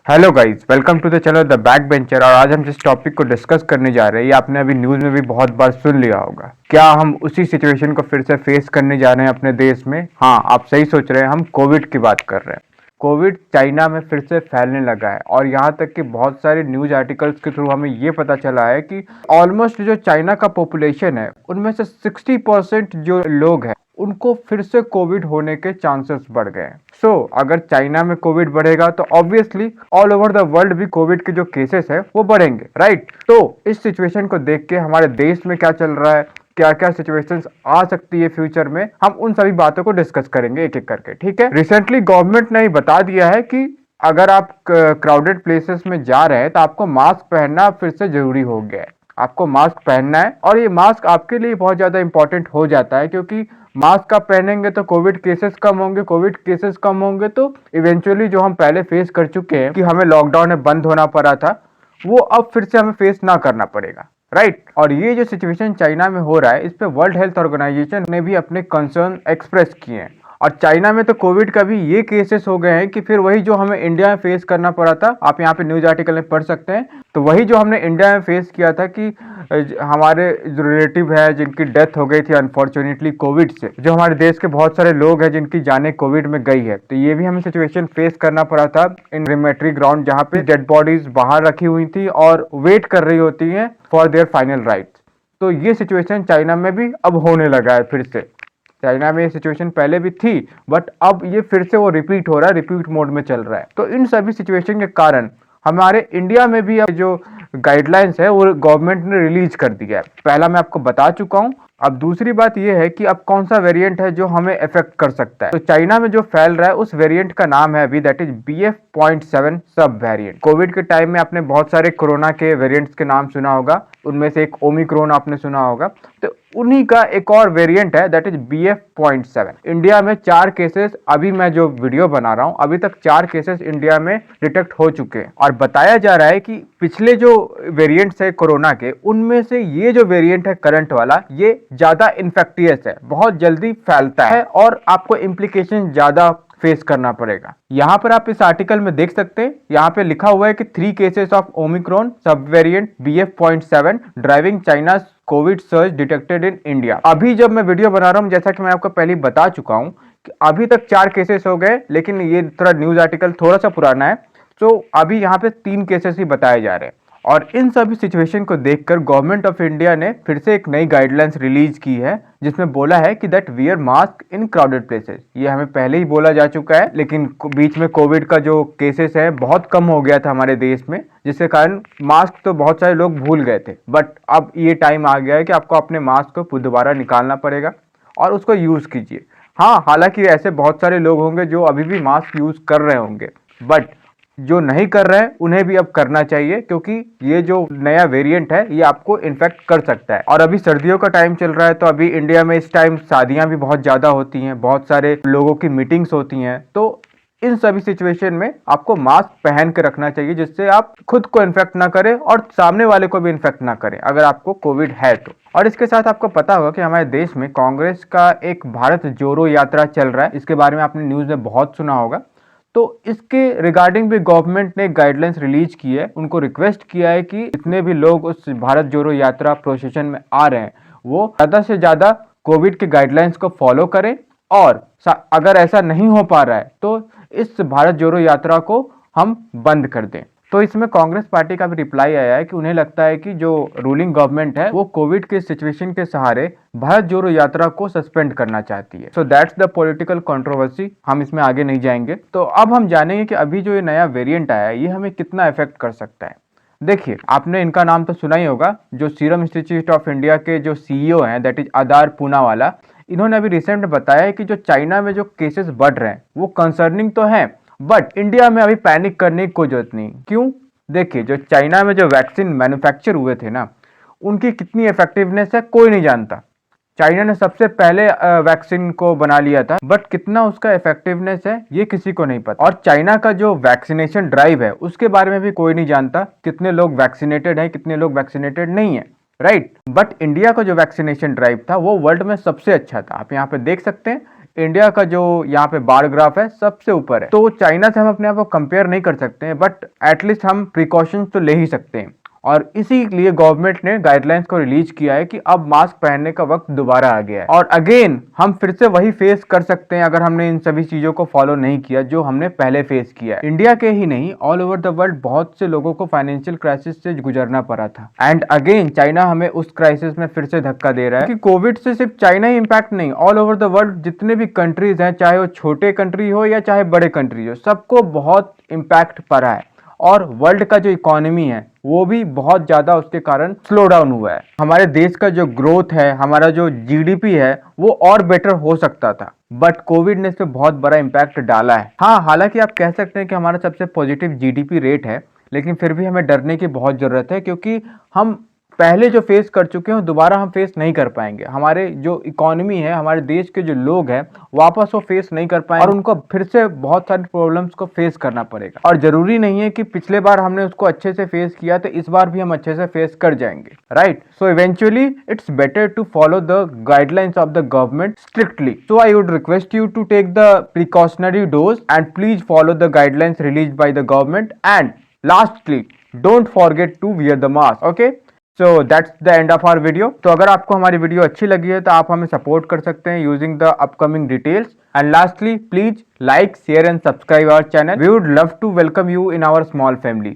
Hello guys, welcome to the channel The Back Bencher. और आज हम जिस टॉपिक को डिस्कस करने जा रहे हैं, ये आपने अभी न्यूज़ में भी बहुत बार सुन लिया होगा। क्या हम उसी सिचुएशन को फिर से फेस करने जा रहे हैं अपने देश में? हाँ, आप सही सोच रहे हैं, हम कोविड की बात कर रहे हैं। कोविड चाइना में फिर से फैलने लगा है और यहाँ तक कि बहुत सारे न्यूज़ आर्टिकल्स के थ्रू हमें ये पता चला है कि ऑलमोस्ट जो चाइना का पॉपुलेशन है, उनमें से 60% जो लोग हैं उनको फिर से कोविड होने के चांसेस बढ़ गए हैं। सो अगर चाइना में कोविड बढ़ेगा तो obviously all over the world भी कोविड के जो केसेस है वो बढ़ेंगे, राइट? तो इस सिचुएशन को देख के हमारे देश में क्या चल रहा है, क्या क्या सिचुएशंस आ सकती है फ्यूचर में, हम उन सभी बातों को डिस्कस करेंगे एक एक करके, ठीक है? रिसेंटली गवर्नमेंट ने बता दिया है कि अगर आप क्राउडेड प्लेसेस में जा रहे हैं तो आपको मास्क पहनना फिर से जरूरी हो गया है। आपको मास्क पहनना है और ये मास्क आपके लिए बहुत ज़्यादा इंपॉर्टेंट हो जाता है, क्योंकि मास्क आप पहनेंगे तो कोविड केसेस कम होंगे, कोविड केसेस कम होंगे तो इवेंचुअली जो हम पहले फेस कर चुके हैं कि हमें लॉकडाउन में बंद होना पड़ा था, वो अब फिर से हमें फेस ना करना पड़ेगा, राइट? और ये जो सिचुएशन चाइना में हो रहा है, इस पे वर्ल्ड हेल्थ ऑर्गेनाइजेशन ने भी अपने कंसर्न एक्सप्रेस किए हैं। और चाइना में तो कोविड का भी ये केसेस हो गए हैं कि फिर वही जो हमें इंडिया में फेस करना पड़ा था, आप यहाँ पे न्यूज आर्टिकल में पढ़ सकते हैं, तो वही जो हमने इंडिया में फेस किया था कि हमारे जो रिलेटिव है जिनकी डेथ हो गई थी अनफॉर्चुनेटली कोविड से, जो हमारे देश के बहुत सारे लोग हैं जिनकी जानें कोविड में गई है, तो ये भी हमें सिचुएशन फेस करना पड़ा था इन रिमेट्री ग्राउंड, जहाँ पे डेड बॉडीज बाहर रखी हुई थी और वेट कर रही होती हैं फॉर देयर फाइनल राइट्स। तो ये सिचुएशन चाइना में भी अब होने लगा है फिर से। चाइना में ये सिचुएशन पहले भी थी, बट अब ये फिर से वो रिपीट हो रहा है, रिपीट मोड में चल रहा है। तो इन सभी सिचुएशन के कारण हमारे इंडिया में भी अब जो गाइडलाइंस है वो गवर्नमेंट ने रिलीज कर दिया है। पहला मैं आपको बता चुका हूँ। अब दूसरी बात यह है कि अब कौन सा वेरिएंट है जो हमें इफेक्ट कर सकता है। तो चाइना में जो फैल रहा है उस वेरिएंट का नाम है अभी, दैट इज BF.7 सब वेरिएंट। कोविड के टाइम में आपने बहुत सारे कोरोना के वेरिएंट्स के नाम सुना होगा, उनमें से एक ओमिक्रॉन आपने सुना होगा, तो उन्हीं का एक और वेरिएंट है दैट इज BF.7। इंडिया में 4 केसेस, अभी मैं जो वीडियो बना रहा हूं अभी तक 4 केसेस इंडिया में डिटेक्ट हो चुके हैं। और बताया जा रहा है कि पिछले जो वेरिएंट्स है कोरोना के, उनमें से ये जो वेरिएंट है करंट वाला, ये ज्यादा इन्फेक्टियस है, बहुत जल्दी फैलता है और आपको इम्प्लीकेशन ज्यादा फेस करना पड़ेगा। यहाँ पर आप इस आर्टिकल में देख सकते हैं, यहाँ पे लिखा हुआ है कि 3 केसेस ऑफ ओमिक्रॉन सब variant BF.7 driving China Covid surge detected in India. अभी जब मैं वीडियो बना रहा हूँ, जैसा कि मैं आपको पहले बता चुका हूँ कि अभी तक 4 केसेस हो गए, लेकिन ये थोड़ा न्यूज आर्टिकल थोड़ा सा पुराना है, तो अभी यहाँ पे 3 केसेस ही बताए जा रहे हैं। और इन सभी सिचुएशन को देखकर गवर्नमेंट ऑफ इंडिया ने फिर से एक नई गाइडलाइंस रिलीज की है, जिसमें बोला है कि that wear mask in crowded places. ये हमें पहले ही बोला जा चुका है, लेकिन बीच में कोविड का जो केसेस है बहुत कम हो गया था हमारे देश में, जिसके कारण मास्क तो बहुत सारे लोग भूल गए थे। बट अब ये टाइम आ गया है कि आपको अपने मास्क को दोबारा निकालना पड़ेगा और उसको यूज कीजिए। हाँ, हालांकि ऐसे बहुत सारे लोग होंगे जो अभी भी मास्क यूज कर रहे होंगे, बट जो नहीं कर रहे हैं उन्हें भी अब करना चाहिए, क्योंकि ये जो नया वेरिएंट है ये आपको इन्फेक्ट कर सकता है। और अभी सर्दियों का टाइम चल रहा है, तो अभी इंडिया में इस टाइम शादियां भी बहुत ज्यादा होती हैं, बहुत सारे लोगों की मीटिंग्स होती हैं, तो इन सभी सिचुएशन में आपको मास्क पहन के रखना चाहिए, जिससे आप खुद को इन्फेक्ट ना करें और सामने वाले को भी इन्फेक्ट ना करें अगर आपको कोविड है तो। और इसके साथ आपको पता होगा कि हमारे देश में कांग्रेस का एक भारत जोड़ो यात्रा चल रहा है, इसके बारे में आपने न्यूज में बहुत सुना होगा। तो इसके रिगार्डिंग भी गवर्नमेंट ने गाइडलाइंस रिलीज की है, उनको रिक्वेस्ट किया है कि जितने भी लोग उस भारत जोड़ो यात्रा प्रोसेशन में आ रहे हैं वो ज़्यादा से ज़्यादा कोविड के गाइडलाइंस को फॉलो करें, और अगर ऐसा नहीं हो पा रहा है तो इस भारत जोड़ो यात्रा को हम बंद कर दें। तो इसमें कांग्रेस पार्टी का भी रिप्लाई आया है कि उन्हें लगता है कि जो रूलिंग गवर्नमेंट है वो कोविड के सिचुएशन के सहारे भारत जोड़ो यात्रा को सस्पेंड करना चाहती है। सो दैट्स द पॉलिटिकल कंट्रोवर्सी, हम इसमें आगे नहीं जाएंगे। तो अब हम जानेंगे कि अभी जो ये नया वेरिएंट आया है ये हमें कितना इफेक्ट कर सकता है। देखिए, आपने इनका नाम तो सुना ही होगा, जो सीरम इंस्टीट्यूट ऑफ इंडिया के जो CEO हैं दैट इज आदार पूनावाला, इन्होंने अभी रिसेंट में बताया है कि जो चाइना में जो केसेस बढ़ रहे हैं वो कंसर्निंग तो हैं, बट इंडिया में अभी पैनिक करने की कोई जरूरत नहीं। क्यों? देखिए, जो चाइना में जो वैक्सीन मैन्युफैक्चर हुए थे ना, उनकी कितनी इफेक्टिवनेस है कोई नहीं जानता। चाइना ने सबसे पहले वैक्सीन को बना लिया था, बट कितना उसका इफेक्टिवनेस है ये किसी को नहीं पता। और चाइना का जो वैक्सीनेशन ड्राइव है उसके बारे में भी कोई नहीं जानता, कितने लोग वैक्सीनेटेड हैं, कितने लोग वैक्सीनेटेड नहीं है, राइट? बट इंडिया का जो वैक्सीनेशन ड्राइव था वो वर्ल्ड में सबसे अच्छा था। आप यहाँ पे देख सकते हैं, इंडिया का जो यहाँ पे बार ग्राफ है सबसे ऊपर है। तो चाइना से हम अपने आप को कंपेयर नहीं कर सकते हैं, बट एटलीस्ट हम प्रिकॉशंस तो ले ही सकते हैं। और इसीलिए गवर्नमेंट ने गाइडलाइंस को रिलीज किया है कि अब मास्क पहनने का वक्त दोबारा आ गया है। और अगेन हम फिर से वही फेस कर सकते हैं अगर हमने इन सभी चीजों को फॉलो नहीं किया जो हमने पहले फेस किया है। इंडिया के ही नहीं, ऑल ओवर द वर्ल्ड बहुत से लोगों को फाइनेंशियल क्राइसिस से गुजरना पड़ा था। एंड अगेन चाइना हमें उस क्राइसिस में फिर से धक्का दे रहा है कि कोविड से सिर्फ चाइना ही इंपैक्ट नहीं, ऑल ओवर द वर्ल्ड जितने भी कंट्रीज हैं, चाहे वो छोटे कंट्री हो या चाहे बड़े कंट्री हो, सबको बहुत इंपैक्ट पड़ा है। और वर्ल्ड का जो इकोनॉमी है वो भी बहुत ज्यादा उसके कारण स्लो डाउन हुआ है। हमारे देश का जो ग्रोथ है, हमारा जो जीडीपी है, वो और बेटर हो सकता था, बट कोविड ने इस पे बहुत बड़ा इम्पैक्ट डाला है। हाँ, हालांकि आप कह सकते हैं कि हमारा सबसे पॉजिटिव जीडीपी रेट है, लेकिन फिर भी हमें डरने की बहुत जरूरत है, क्योंकि हम पहले जो फेस कर चुके हैं दोबारा हम फेस नहीं कर पाएंगे। हमारे जो इकोनॉमी है, हमारे देश के जो लोग हैं, वापस वो फेस नहीं कर पाएंगे और उनको फिर से बहुत सारी प्रॉब्लम्स को फेस करना पड़ेगा। और जरूरी नहीं है कि पिछले बार हमने उसको अच्छे से फेस किया तो इस बार भी हम अच्छे से फेस कर जाएंगे, right? So eventually it's better to follow the guidelines of the government strictly. So I would request you to take the precautionary dose and please follow the guidelines release by the government. And lastly, don't forget to wear the mask, okay? So that's the end of our video. तो अगर आपको हमारी video अच्छी लगी है तो आप हमें सपोर्ट कर सकते हैं using the upcoming details. And lastly, please like, share and subscribe our channel. We would love to welcome you in our small family.